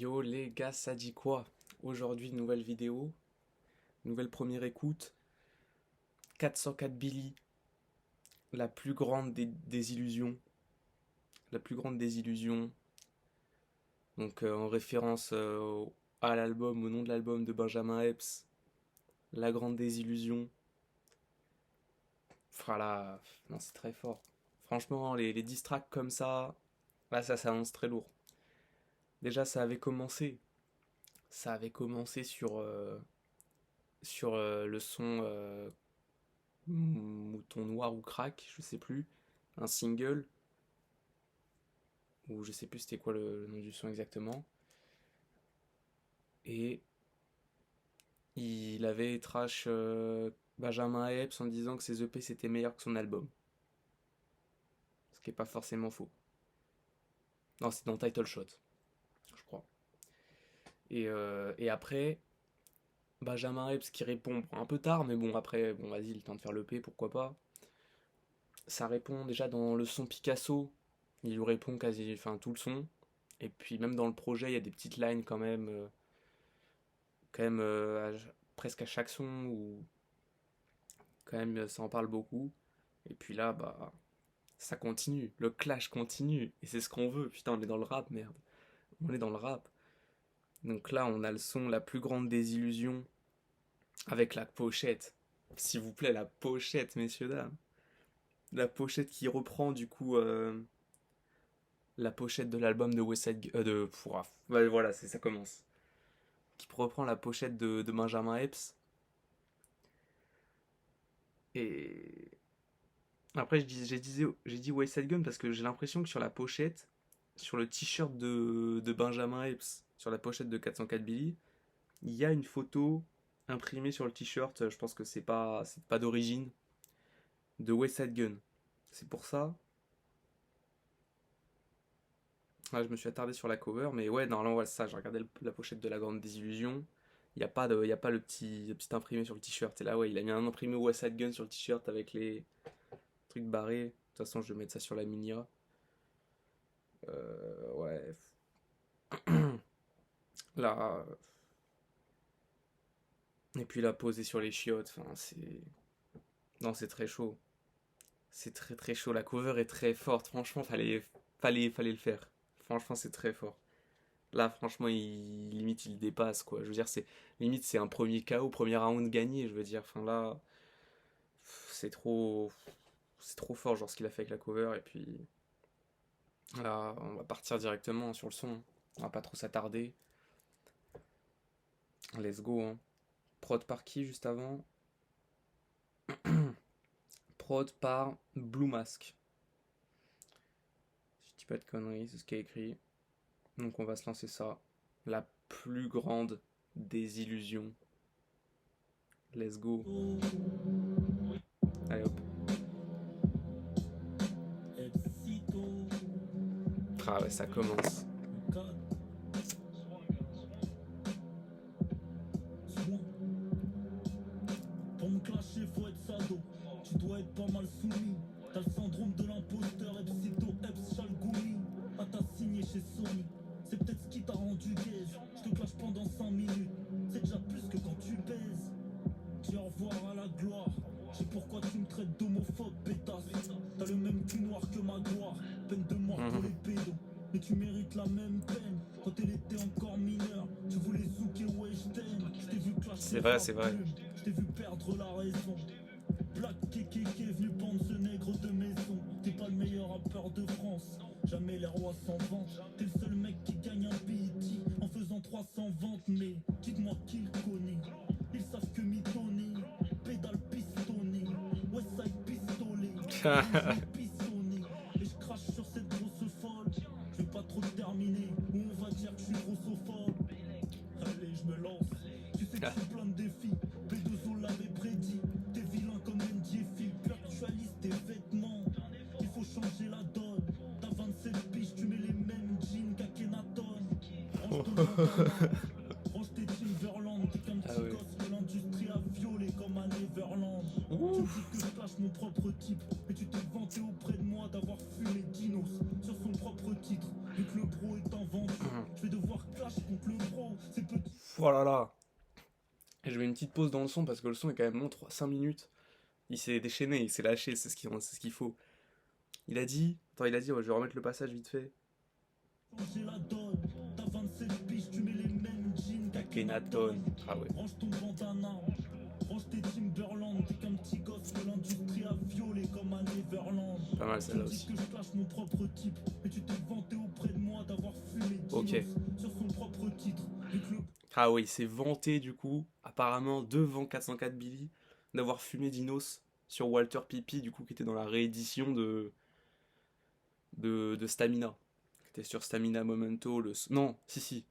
Yo les gars, ça dit quoi? Aujourd'hui, nouvelle vidéo, nouvelle première écoute, 404 Billy, la plus grande des illusions, la plus grande des illusions, donc en référence à l'album, au nom de l'album de Benjamin Epps, La Grande Désillusion. Voilà, non, c'est très fort. Franchement, les diss tracks comme ça, là, ça s'annonce très lourd. Déjà, ça avait commencé sur le son Mouton Noir ou Crack, je sais plus, un single, ou je sais plus c'était quoi le nom du son exactement. Et il avait trash Benjamin Epps en disant que ses EP c'était meilleur que son album. Ce qui est pas forcément faux. Non, c'est dans Title Shot, je crois. Et après, Benjamin Epps qui répond un peu tard, mais bon, après, bon, vas-y, le temps de faire l'EP, pourquoi pas. Ça répond déjà dans le son Picasso, il lui répond quasi, enfin tout le son. Et puis même dans le projet, il y a des petites lines quand même, presque à chaque son où quand même ça en parle beaucoup. Et puis là, bah, ça continue, le clash continue. Et c'est ce qu'on veut, putain, on est dans le rap, merde. On est dans le rap. Donc là, on a le son La plus grande des illusions avec la pochette. S'il vous plaît, la pochette, messieurs, dames. La pochette qui reprend du coup la pochette de l'album de West Side de ouais, voilà, ça commence. Qui reprend la pochette de Benjamin Epps. Et après, j'ai dit West Side Gun parce que j'ai l'impression que sur la pochette, sur le t-shirt de Benjamin Epps, sur la pochette de 404 Billy, il y a une photo imprimée sur le t-shirt. Je pense que c'est pas d'origine, de West Side Gun. C'est pour ça. Ouais, je me suis attardé sur la cover, mais ouais, normalement, ouais, ça, j'ai regardé la pochette de La Grande Désillusion. Il y a pas le petit imprimé sur le t-shirt. Et là, ouais, il a mis un imprimé West Side Gun sur le t-shirt avec les trucs barrés. De toute façon, je vais mettre ça sur la Minia. Ouais. Là. Et puis la poser sur les chiottes. Enfin, c'est. Non, c'est très chaud. C'est très très chaud. La cover est très forte. Franchement, fallait le faire. Franchement, c'est très fort. Là, franchement, limite, il dépasse, quoi. Je veux dire, limite, c'est un premier KO, premier round gagné, je veux dire. Enfin, là, c'est trop fort, genre, ce qu'il a fait avec la cover. Et puis, là, on va partir directement sur le son. On va pas trop s'attarder. Let's go, hein. Prod par qui, juste avant? Prod par Blue Mask. Si je dis pas de conneries, c'est ce qui est écrit. Donc, on va se lancer ça. La plus grande des illusions. Let's go. Allez, hop. Ah ouais, ça commence. Pour me clasher, faut être sado. Tu dois être pas mal soumis. T'as le syndrome de l'imposteur, Epsito, Eps, Chalgoumi. Ah, t'as signé chez Sony. C'est peut-être ce qui t'a rendu gaze. Je te clash pendant 5 minutes. C'est déjà plus que quand tu baises. Dis au revoir à la gloire. Je sais pourquoi tu me traites d'homophobe, pétasse. T'as le même cul noir que ma gloire. Peine de mort pour les pédos. Mais tu mérites la même peine. Quand elle était encore mineure, tu voulais zouker, ouais, je t'aime. Je t'ai vu clasher. C'est vrai, c'est vrai. Je t'ai vu perdre la raison. Black Kékéké venu pendre ce nègre de maison. T'es pas le meilleur rappeur de France. Jamais les rois s'en vantent. T'es le seul mec qui gagne un BT en faisant 300 ventes. Mais dites-moi qui le connaît. Ils savent que Mitoni, pédale pistonné, Westside pistolet, pistonné. Et je crache sur cette grosse folle. Je vais pas trop terminer, ou on va dire que je suis grossophobe. Allez, je me lance. Tu sais que je suis plein de défis. P2O l'avait prédit. T'es vilain comme NDFI. Virtualise tes vêtements. Il faut changer la donne. T'as 27 piges, tu mets les mêmes jeans qu'Akhenaton. Range tes Timberland. T'es qu'un petit gosse que l'industrie a violé comme à Neverland. Tu me dis que je clash mon propre type, mais tu t'es vanté auprès de moi d'avoir fumé Dinos sur son propre titre. Vu que le bro est inventé, je vais devoir clash contre le bro. C'est petit. Voilà là. Et je mets une petite pause dans le son parce que le son est quand même long, 5 minutes. Il s'est déchaîné, il s'est lâché, c'est ce qu'il faut. Il a dit, ouais, je vais remettre le passage vite fait. Changer la donne, t'as 27 piges, tu mets les mêmes jeans Akhenaton. Ah ouais. Range ton bandana, range tes Timberland. T'es qu'un petit gosse que l'industrie a violé comme à Neverland. Pas mal Tu celle-là me dis aussi. que je clash mon propre type, mais tu t'es vanté auprès de moi d'avoir fumé Dinos Ok. sur son propre titre. Vu que le Ah oui, il s'est vanté du coup, apparemment devant 404 Billy, d'avoir fumé Dinos sur Walter Pipi, du coup, qui était dans la réédition de Stamina. Qui était sur Stamina Momento. Non, si.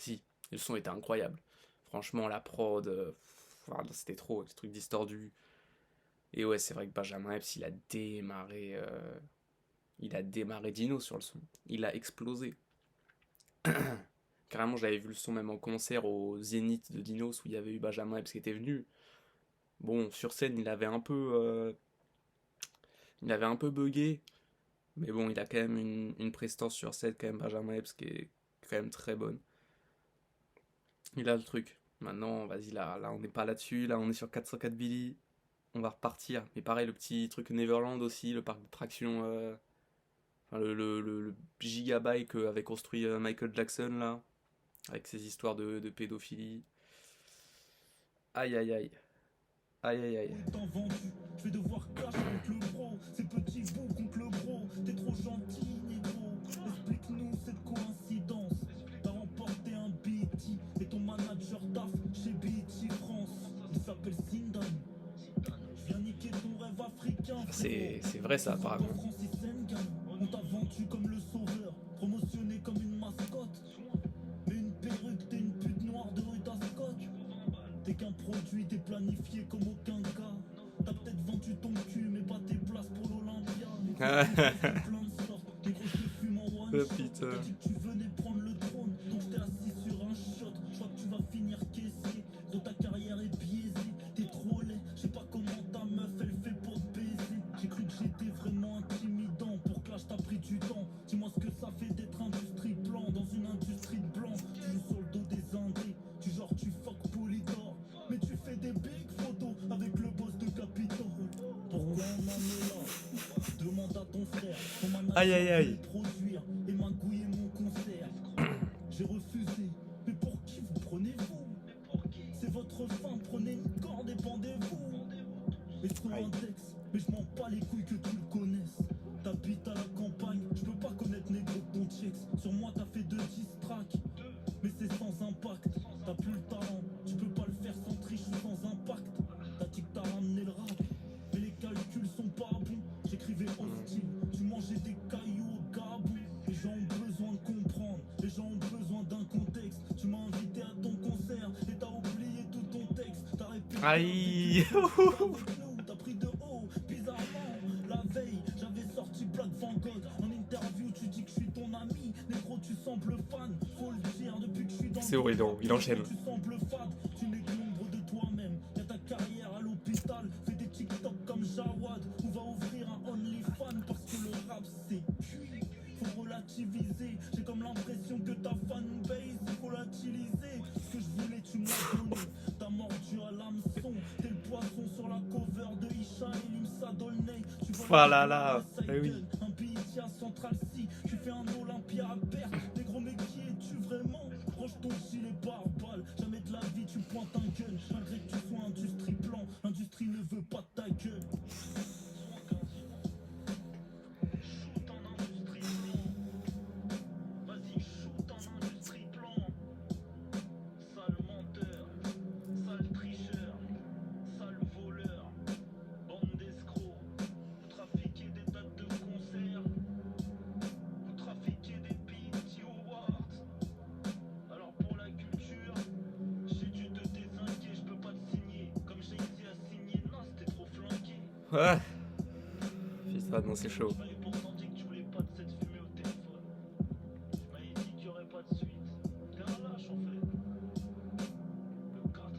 Et le son était incroyable. Franchement, la prod, voilà, c'était trop, des trucs distordus. Et ouais, c'est vrai que Benjamin Epps, il a démarré Dino sur le son. Il a explosé. Carrément, j'avais vu le son même en concert au Zénith de Dinos où il y avait eu Benjamin Epps qui était venu. Bon, sur scène, il avait un peu bugué, mais bon, il a quand même une prestance sur scène, quand même, Benjamin Epps, qui est quand même très bonne. Il a le truc. Maintenant, vas-y, là, on n'est pas là-dessus. Là, on est sur 404 Billy. On va repartir. Mais pareil, le petit truc Neverland aussi, le parc d'attractions, enfin, le gigabyte qu'avait construit Michael Jackson, là, avec ses histoires de pédophilie. Aïe, aïe, aïe. Aïe, aïe, aïe. temps vendu, je vais devoir clash contre le bro. Ces petits bouts contre le bro. T'es trop gentil, négro. Explique-nous cette coïncidence. T'as remporté un BT et ton manager taf chez BT France. Il s'appelle Sindan. Je viens niquer ton rêve africain. C'est vrai ça, apparemment. Francis Ngannou, on t'a vendu comme le sauveur, promotionné comme une mascotte. Mais une perruque, t'es une pute noire de rue d'Ascot. T'es qu'un produit déplanifié comme aucun gars. T'as peut-être vendu ton cul, mais pas tes places pour l'Olympia. Plein de sortes, les gros je te fume en one shot. Putain. T'as dit que tu venais prendre le trône, donc t'es assis sur un shot. Je crois que tu vas finir caissier, gros ta carrière est biaisée. T'es trop laid, je sais pas comment ta meuf elle fait pour te baiser. J'ai cru que j'étais vraiment intimidant, pour clash t'as pris du temps. Dis-moi ce que ça fait d'être industrie blanc dans une industrie de blanc. Tu joues sur le dos des indés, du genre tu fuck Polydor. Mais tu fais des big photos avec le boss de Capitol. Pourquoi on en est là? Demande à ton frère. Ton manager Aïe, aïe, aïe. voulait produire et magouiller mon concert. J'ai refusé. Mais pour qui vous prenez-vous? C'est votre fin, prenez une corde et pendez-vous. Et trop Aïe. index, mais je m'en bats les couilles que tu le connaisses. T'habites à la campagne, je peux pas connaître négro de ton checks. Sur moi t'as fait 2 diss tracks, mais c'est sans impact. T'as plus le talent, tu peux pas le faire sans triche ou sans impact. T'as dit que t'as ramené le rap, mais les calculs sont pas bons. J'écrivais hostile, tu mangeais des cailloux au Gabon. Les gens ont besoin de comprendre, les gens ont besoin d'un contexte. Tu m'as invité à ton concert et t'as oublié tout ton texte. T'as répété Aïe. t'as pris de haut, bizarrement. La veille, j'avais sorti Black Van Gogh. En interview, tu dis que je suis ton ami. Négro, tu sembles fan. Faut le dire, depuis que je suis dans C'est vrai, il enchaîne. tu sembles fade. Tu n'es que l'ombre de toi-même. Y'a ta carrière à l'hôpital. Fais des TikTok comme Jawad. Ou va ouvrir un OnlyFans parce que le rap c'est cuit. Faut relativiser. J'ai comme l'impression que ta fanbase volatilisée. Ce que je voulais, tu me l'as donné. T'as mordu à l'hameçon. T'es le poisson sur la cover de Isha et Limsa Dolnay. Tu vois Voilà là. Eh oui. un billet à Central C. Tu fais un Olympia à perte. Des gros mais qui es-tu vraiment? Range ton gilet pare-balles. Jamais de la vie tu pointes un gun. Malgré que tu sois industrie blanc, l'industrie ne veut pas de ta gueule. Shoot en industrie blanc. Vas-y, shoot en industrie blanc. Sale menteur, sale tricheur, sale voleur, bande d'escrocs. Vous trafiquez des dates de concert, vous trafiquez des BET Awards. Alors pour la culture, j'ai dû te désinguer, je peux pas te signer. Comme j'ai dit à signer, non c'était trop flanqué. Ouais. Putain, non, c'est chaud. Tu m'avais pourtant dit que tu voulais pas de cette fumée au téléphone. Tu m'avais dit qu'il y aurait pas de suite. T'es un lâche en fait. Le 4.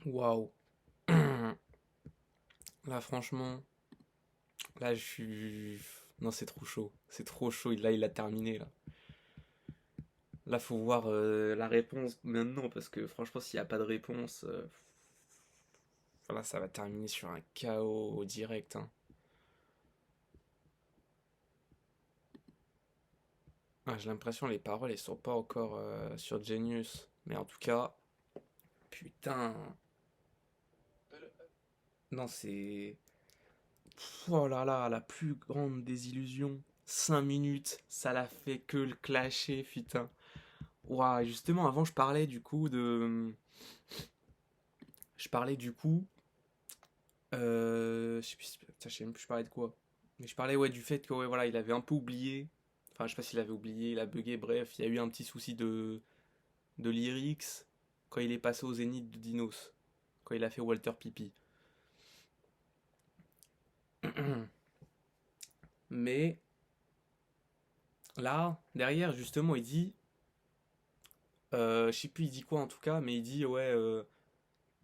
Waouh. Là, franchement, là, je suis. Non, c'est trop chaud. C'est trop chaud. Là, il a terminé, là. Là, faut voir la réponse maintenant, parce que franchement, s'il n'y a pas de réponse, voilà, ça va terminer sur un chaos direct, hein. Ah, j'ai l'impression les paroles, elles sont pas encore sur Genius. Mais en tout cas, putain. Non, c'est. Oh là là, la plus grande désillusion. 5 minutes, ça l'a fait que le clasher, putain. Ouah, justement, avant, je parlais du coup de. Je parlais du coup. Je sais plus, putain, je sais même plus je parlais de quoi. Mais je parlais, ouais, du fait que, ouais, voilà, il avait un peu oublié. Enfin, je sais pas s'il avait oublié, il a bugué, bref, il y a eu un petit souci de lyrics quand il est passé au Zénith de Dinos. Quand il a fait Walter Pipi. Mais là, derrière, justement, il dit. Je sais plus, il dit quoi en tout cas, mais il dit, ouais,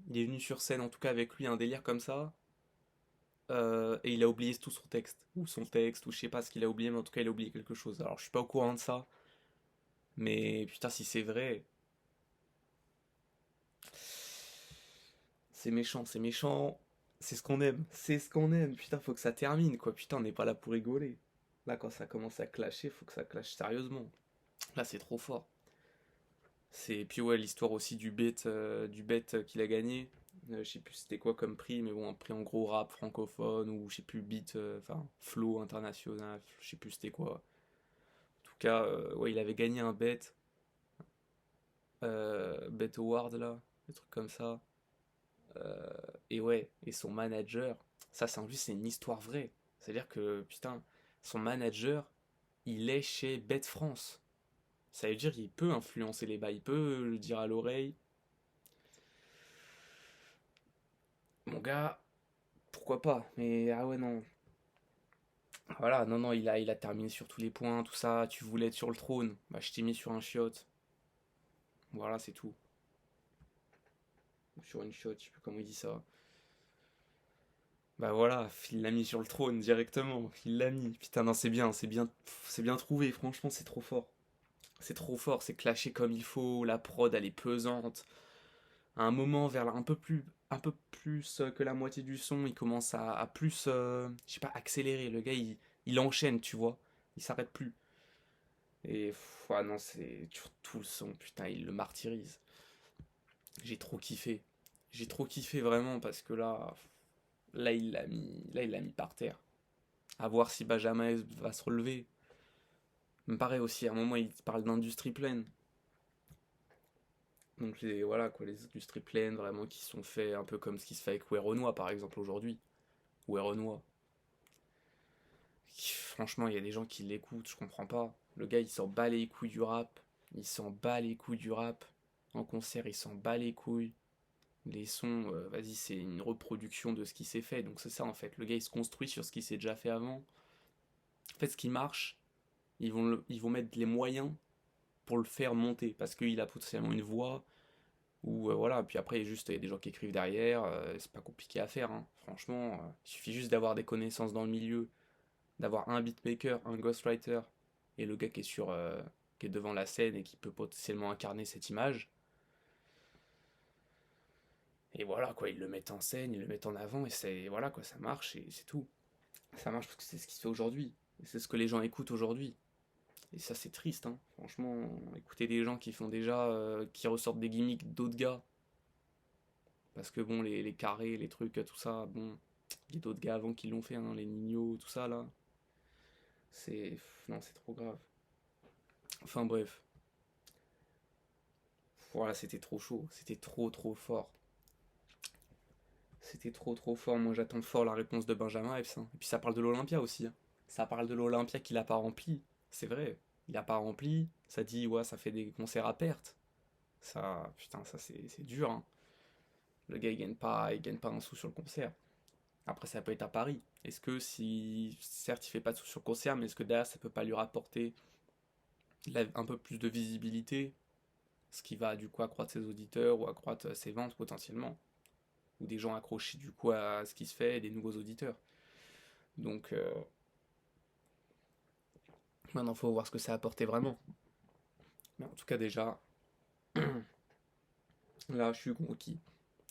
il est venu sur scène en tout cas avec lui, un délire comme ça. Et il a oublié tout son texte. Ou son texte, ou je sais pas ce qu'il a oublié, mais en tout cas, il a oublié quelque chose. Alors, je suis pas au courant de ça. Mais putain, si c'est vrai, c'est méchant, c'est méchant. C'est ce qu'on aime, c'est ce qu'on aime. Putain, faut que ça termine, quoi. Putain, on n'est pas là pour rigoler. Là, quand ça commence à clasher, faut que ça clash sérieusement. Là, c'est trop fort. C'est puis ouais, l'histoire aussi du bet qu'il a gagné. Je sais plus c'était quoi comme prix, mais bon, un prix en gros rap francophone ou je sais plus beat, enfin flow international, je sais plus c'était quoi. En tout cas, ouais, il avait gagné un bet award là, des trucs comme ça. Euh, et ouais, et son manager, ça c'est en plus c'est une histoire vraie. C'est-à-dire que putain, son manager, il est chez Bet France. Ça veut dire qu'il peut influencer les bails, il peut le dire à l'oreille. Mon gars, pourquoi pas? Mais ah ouais non. Voilà, non non, il a terminé sur tous les points, tout ça. Tu voulais être sur le trône, bah je t'ai mis sur un chiotte. Voilà, c'est tout. Ou sur une chiotte, je sais plus comment il dit ça. Bah voilà, il l'a mis sur le trône directement. Il l'a mis. Putain non, c'est bien trouvé. Franchement, c'est trop fort. C'est trop fort, c'est clashé comme il faut, la prod elle est pesante. À un moment, vers un peu plus que la moitié du son, il commence à plus, je sais pas, accélérer. Le gars, il enchaîne, tu vois. Il s'arrête plus. Et ah non, c'est sur tout le son, putain, il le martyrise. J'ai trop kiffé. J'ai trop kiffé vraiment parce que là, il l'a mis par terre. À voir si Benjamin va se relever. Il me paraît aussi, à un moment, il parle d'industrie pleine. Donc voilà quoi, les industries pleines vraiment qui sont faits un peu comme ce qui se fait avec Werenoi par exemple aujourd'hui. Werenoi. Franchement, il y a des gens qui l'écoutent, je comprends pas. Le gars il s'en bat les couilles du rap. Il s'en bat les couilles du rap. En concert, il s'en bat les couilles. Les sons, vas-y, c'est une reproduction de ce qui s'est fait. Donc c'est ça en fait. Le gars il se construit sur ce qui s'est déjà fait avant. En fait, ce qui marche, ils vont mettre les moyens pour le faire monter. Parce qu'il a potentiellement une voix, ou voilà, puis après, juste, il y a des gens qui écrivent derrière, c'est pas compliqué à faire, hein. Franchement, il suffit juste d'avoir des connaissances dans le milieu, d'avoir un beatmaker, un ghostwriter, et le gars qui est devant la scène et qui peut potentiellement incarner cette image. Et voilà, quoi, ils le mettent en scène, ils le mettent en avant, et c'est, voilà, quoi, ça marche, et c'est tout. Ça marche parce que c'est ce qui se fait aujourd'hui, et c'est ce que les gens écoutent aujourd'hui. Et ça, c'est triste, hein. Franchement, écouter des gens qui font déjà, qui ressortent des gimmicks d'autres gars, parce que bon, les carrés, les trucs, tout ça, bon, il y a d'autres gars avant qui l'ont fait, hein, les Nino, tout ça là. C'est. Non, c'est trop grave. Enfin bref. Voilà, c'était trop chaud. C'était trop trop fort. C'était trop trop fort. Moi j'attends fort la réponse de Benjamin Epps, hein. Et puis ça parle de l'Olympia aussi, hein. Ça parle de l'Olympia qu'il a pas rempli. C'est vrai. Il a pas rempli. Ça dit, ouais, ça fait des concerts à perte. Ça, putain, ça c'est dur, hein. Le gars il gagne pas un sou sur le concert. Après, ça peut être à Paris. Est-ce que si, certes, il fait pas de sous sur concert, mais est-ce que derrière, ça peut pas lui rapporter un peu plus de visibilité? ce qui va du coup accroître ses auditeurs ou accroître ses ventes potentiellement, ou des gens accrochés du coup à ce qui se fait, des nouveaux auditeurs. Donc maintenant faut voir ce que ça a apporté vraiment. Mais en tout cas déjà, là je suis conquis.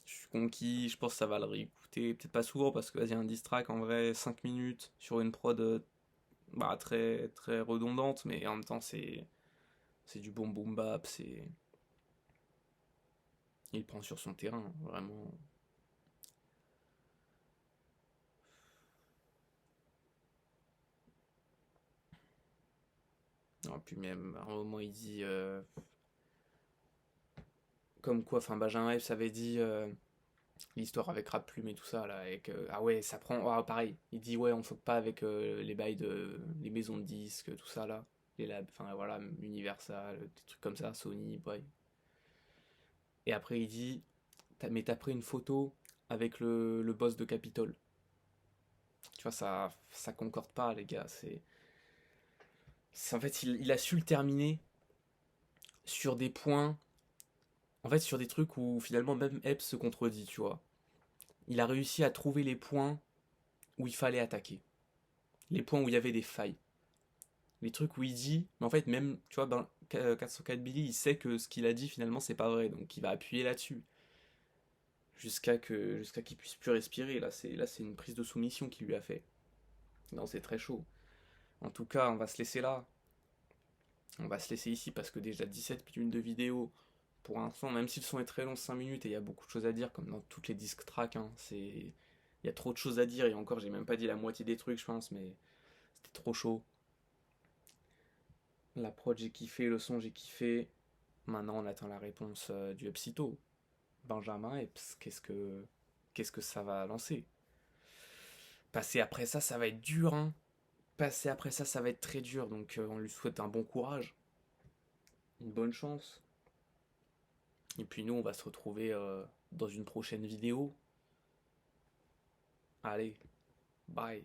Je suis conquis, je pense que ça va le réécouter, peut-être pas souvent parce que vas-y un diss track en vrai 5 minutes sur une prod très très redondante, mais en même temps c'est du bon boom bap, c'est il prend sur son terrain vraiment. Non, puis même à un moment il dit comme quoi, enfin Benjamin Epps avait dit l'histoire avec Rap Plume et tout ça là, avec ah ouais ça prend pareil, il dit ouais on fuck pas avec les bails de les maisons de disques, tout ça là, les labs, enfin voilà, Universal, des trucs comme ça, Sony, ouais. Et après il dit mais t'as pris une photo avec le boss de Capitol. Tu vois, ça concorde pas, les gars. En fait, il a su le terminer sur des points. En fait, sur des trucs où finalement même Epps se contredit, tu vois. Il a réussi à trouver les points où il fallait attaquer. Les points où il y avait des failles. Les trucs où il dit. Mais en fait, même, tu vois, ben, 404 Billy, il sait que ce qu'il a dit finalement, c'est pas vrai. Donc il va appuyer là-dessus. Jusqu'à qu'il puisse plus respirer. Là, c'est une prise de soumission qu'il lui a fait. Non, c'est très chaud. En tout cas, on va se laisser là. On va se laisser ici parce que déjà 17 minutes de vidéo pour un son, même si le son est très long, 5 minutes, et il y a beaucoup de choses à dire, comme dans toutes les disques tracks, hein, il y a trop de choses à dire, et encore, j'ai même pas dit la moitié des trucs, je pense, mais c'était trop chaud. La prod, j'ai kiffé, le son, j'ai kiffé. Maintenant, on attend la réponse du Epsito. Benjamin Epps, qu'est-ce que ça va lancer? Passer après ça, ça va être dur, hein. Passer après ça, ça va être très dur, donc on lui souhaite un bon courage, une bonne chance. Et puis nous, on va se retrouver dans une prochaine vidéo. Allez, bye.